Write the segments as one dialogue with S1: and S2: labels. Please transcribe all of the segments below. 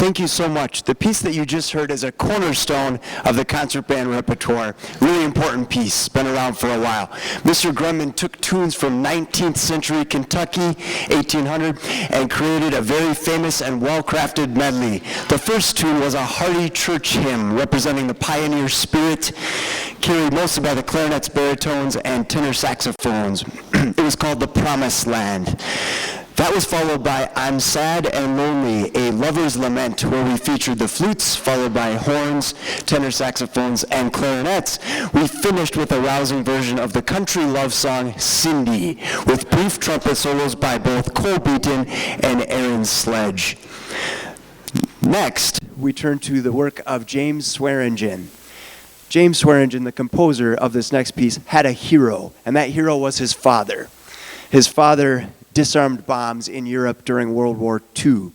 S1: Thank you so much. The piece that you just heard is a cornerstone of the concert band repertoire. Really important piece, been around for a while. Mr. Grumman took tunes from 19th century Kentucky, 1800, and created a very famous and well-crafted medley. The first tune was a hearty church hymn representing the pioneer spirit, carried mostly by the clarinets, baritones, and tenor saxophones. It was called The Promised Land. That was followed by I'm Sad and Lonely, a lover's lament, where we featured the flutes, followed by horns, tenor saxophones, and clarinets. We finished with a rousing version of the country love song, Cindy, with brief trumpet solos by both Cole Beaton and Aaron Sledge. Next, we turn to the work of James Swearingen. James Swearingen, the composer of this next piece, had a hero, and that hero was his father. His father disarmed bombs in Europe during World War II.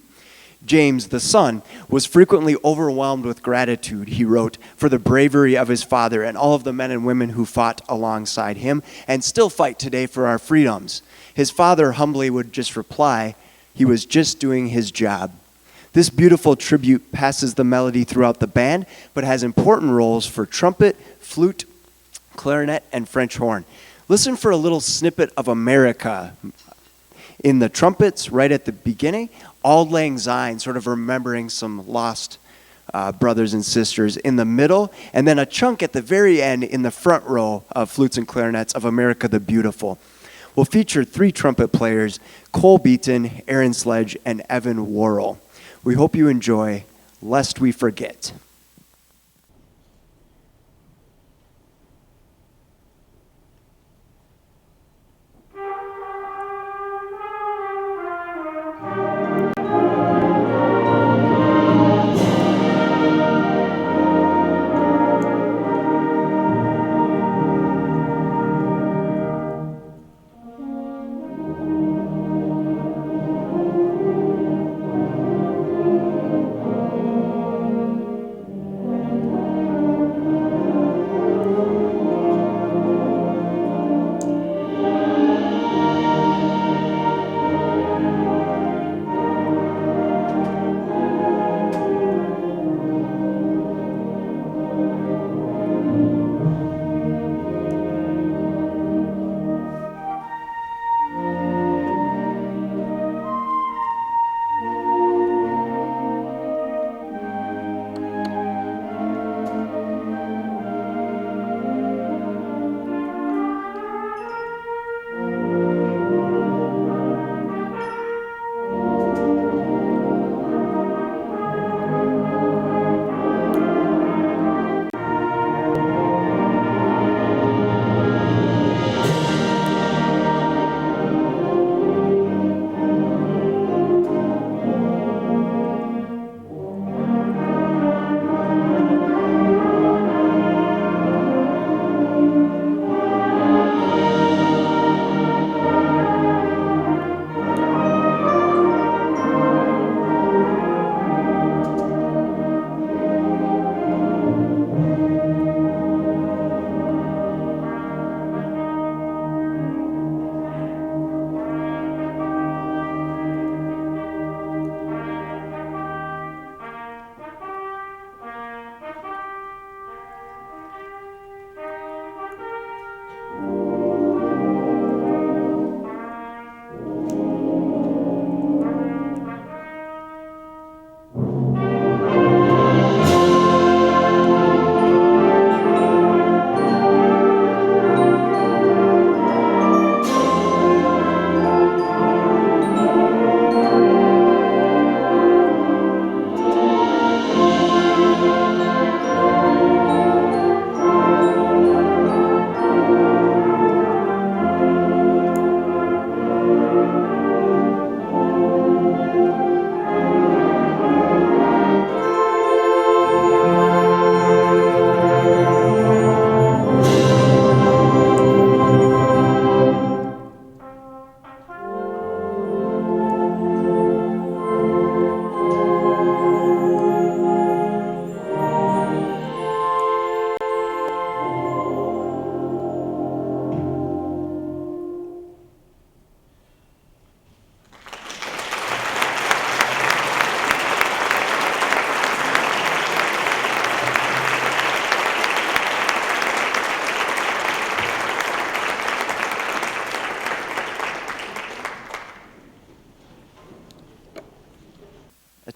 S1: James, the son, was frequently overwhelmed with gratitude, he wrote, for the bravery of his father and all of the men and women who fought alongside him and still fight today for our freedoms. His father humbly would just reply, he was just doing his job. This beautiful tribute passes the melody throughout the band, but has important roles for trumpet, flute, clarinet, and French horn. Listen for a little snippet of America in the trumpets right at the beginning, Auld Lang Syne, sort of remembering some lost brothers and sisters in the middle, and then a chunk at the very end in the front row of flutes and clarinets of America the Beautiful. We'll feature 3 trumpet players, Cole Beaton, Aaron Sledge, and Evan Worrell. We hope you enjoy Lest We Forget.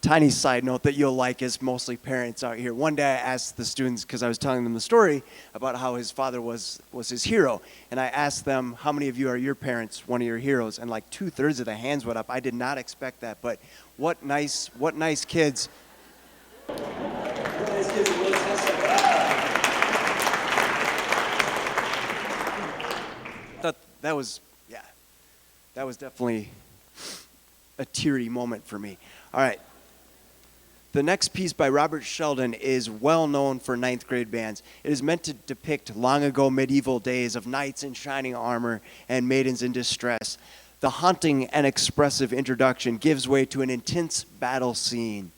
S1: tiny side note that you'll like as mostly parents out here. One day I asked the students, because I was telling them the story about how his father was his hero, and I asked them, how many of you are your parents one of your heroes? And like 2/3 of the hands went up. I did not expect that, but what nice kids. That was definitely a teary moment for me. All right. The next piece by Robert Sheldon is well known for ninth grade bands. It is meant to depict long ago medieval days of knights in shining armor and maidens in distress. The haunting and expressive introduction gives way to an intense battle scene.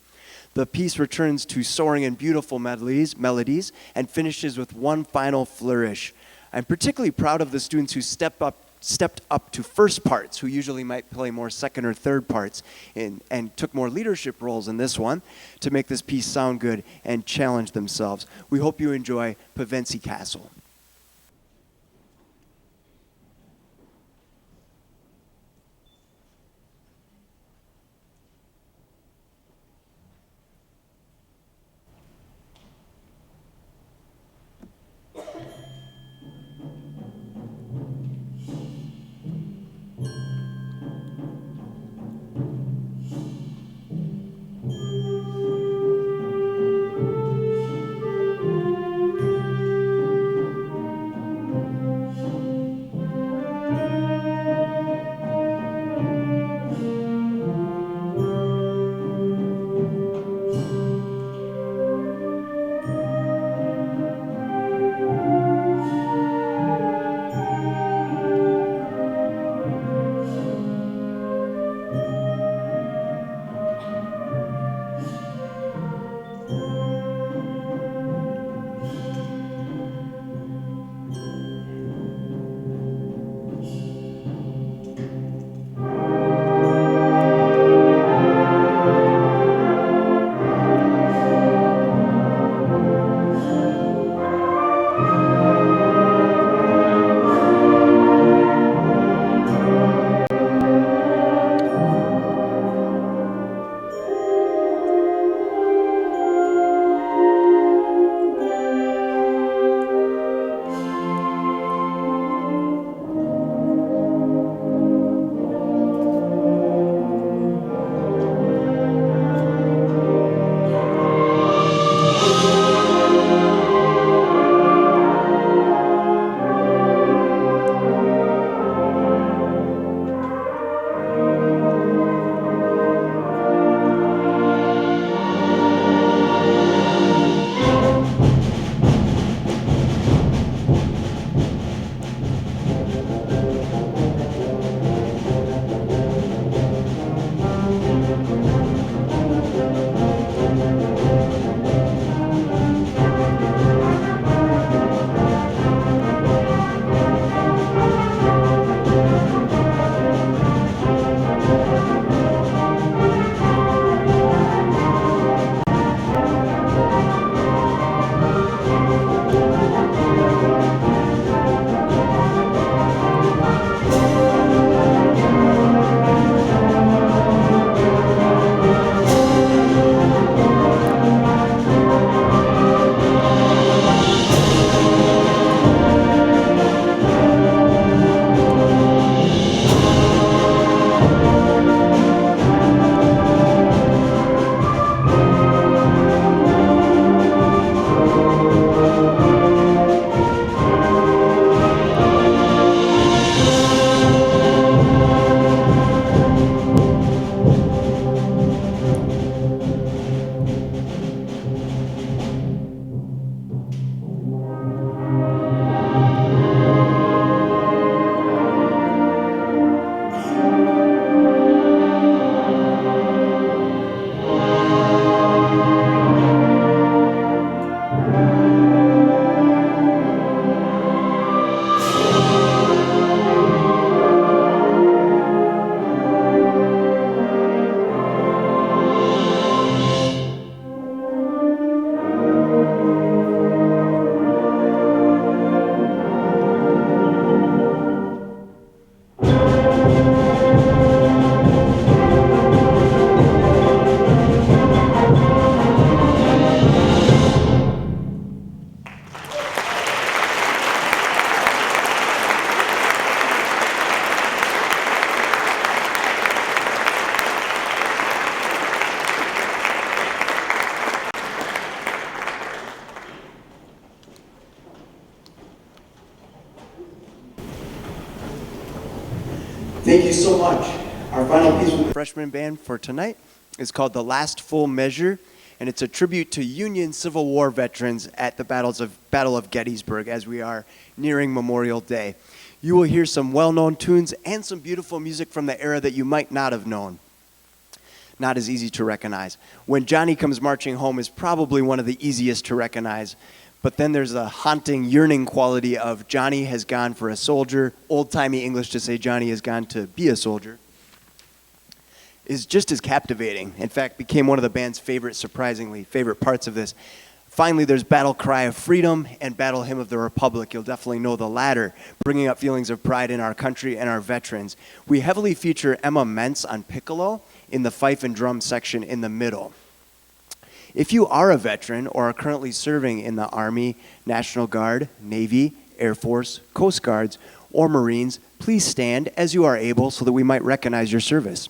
S1: The piece returns to soaring and beautiful melodies and finishes with one final flourish. I'm particularly proud of the students who stepped up to first parts, who usually might play more second or third parts, and took more leadership roles in this one to make this piece sound good and challenge themselves. We hope you enjoy Pevensey Castle. Thank you so much. Our final piece with the freshman band for tonight is called The Last Full Measure, and it's a tribute to Union Civil War veterans at the Battle of Gettysburg as we are nearing Memorial Day. You will hear some well-known tunes and some beautiful music from the era that you might not have known. Not as easy to recognize. When Johnny Comes Marching Home is probably one of the easiest to recognize, but then there's a haunting, yearning quality of Johnny has gone for a soldier, old-timey English to say Johnny has gone to be a soldier, is just as captivating. In fact, became one of the band's surprisingly favorite parts of this. Finally, there's Battle Cry of Freedom and Battle Hymn of the Republic. You'll definitely know the latter, bringing up feelings of pride in our country and our veterans. We heavily feature Emma Mentz on piccolo in the fife and drum section in the middle. If you are a veteran or are currently serving in the Army, National Guard, Navy, Air Force, Coast Guards, or Marines, please stand as you are able so that we might recognize your service.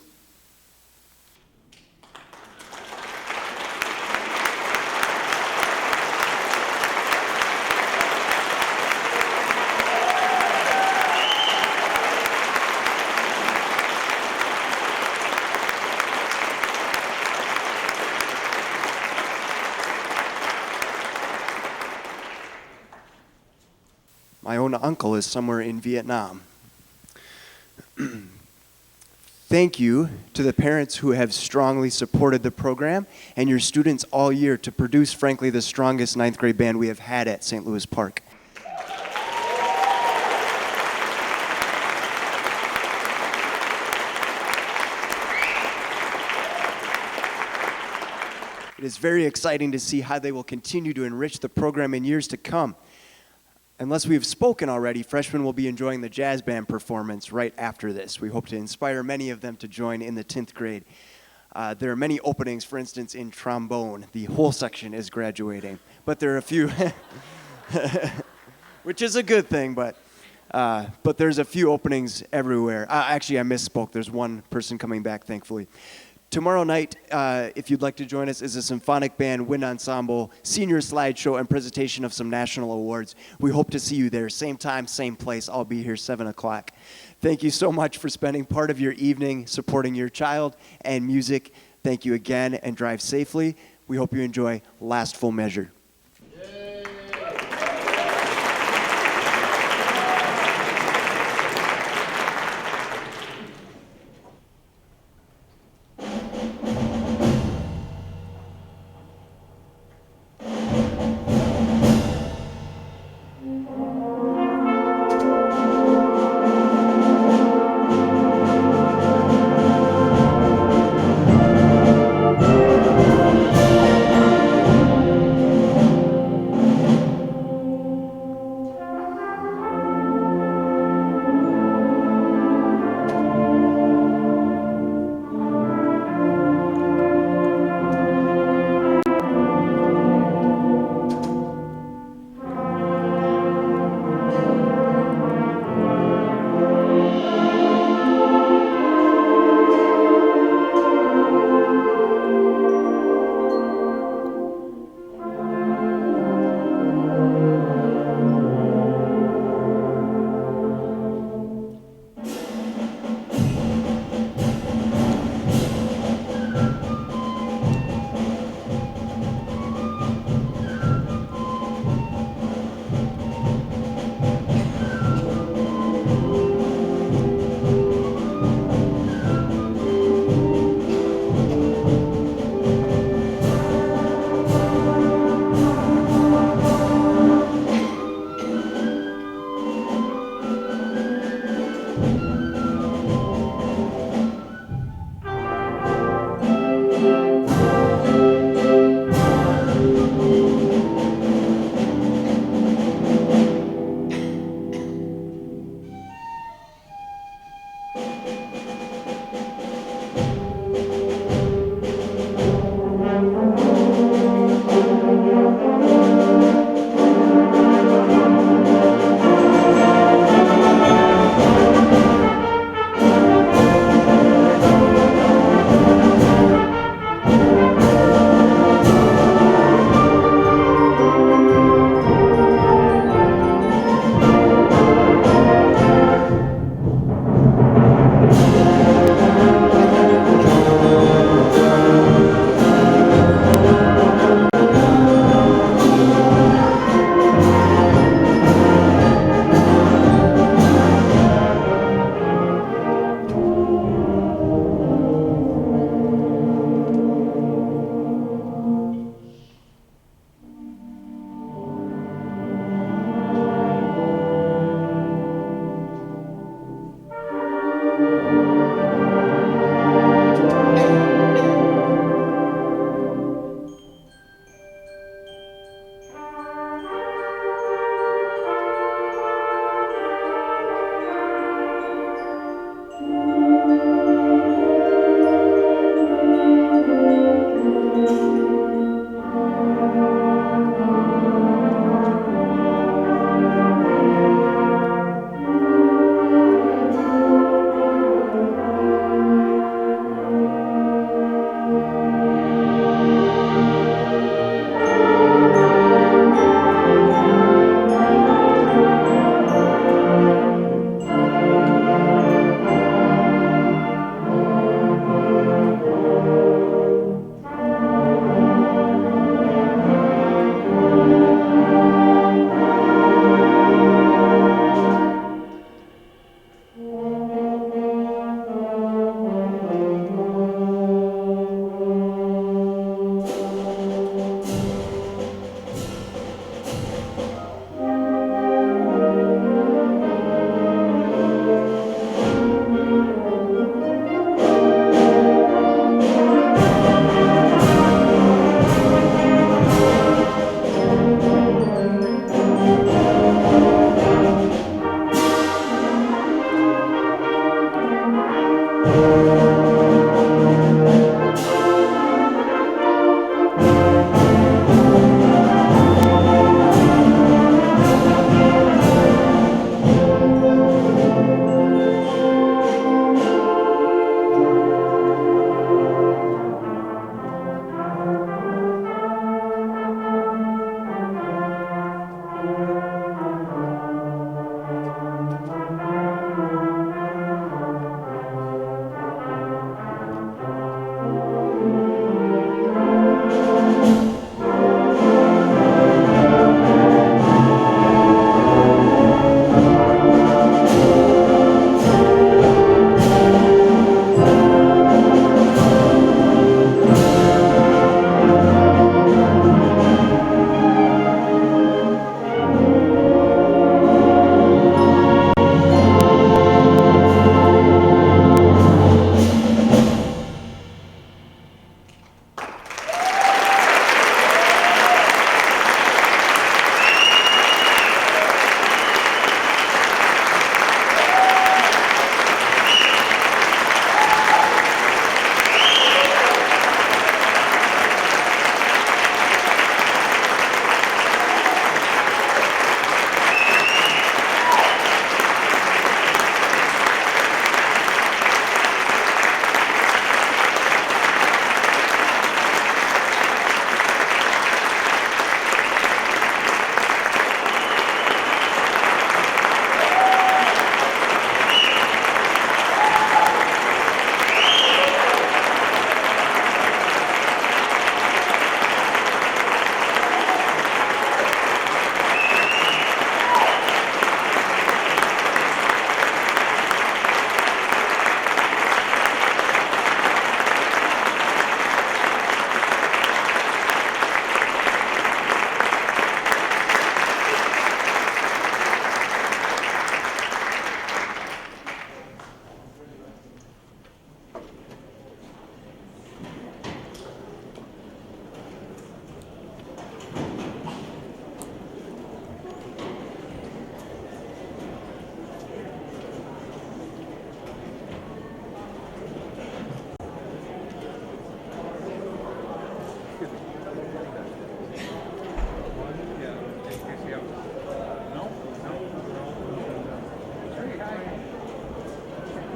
S1: My own uncle is somewhere in Vietnam. Thank you to the parents who have strongly supported the program and your students all year to produce, frankly, the strongest ninth grade band we have had at St. Louis Park. It is very exciting to see how they will continue to enrich the program in years to come. Unless we've spoken already, freshmen will be enjoying the jazz band performance right after this. We hope to inspire many of them to join in the 10th grade. There are many openings, for instance, in trombone. The whole section is graduating. But there are a few, which is a good thing, but there's a few openings everywhere. Actually, I misspoke. There's one person coming back, thankfully. Tomorrow night, if you'd like to join us, is a symphonic band, wind ensemble, senior slideshow, and presentation of some national awards. We hope to see you there. Same time, same place. I'll be here 7 o'clock. Thank you so much for spending part of your evening supporting your child and music. Thank you again, and drive safely. We hope you enjoy Last Full Measure.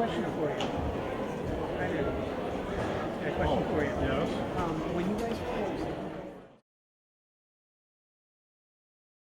S2: question for you. Hi there. I got a question for you.
S3: Yes.
S2: When you guys play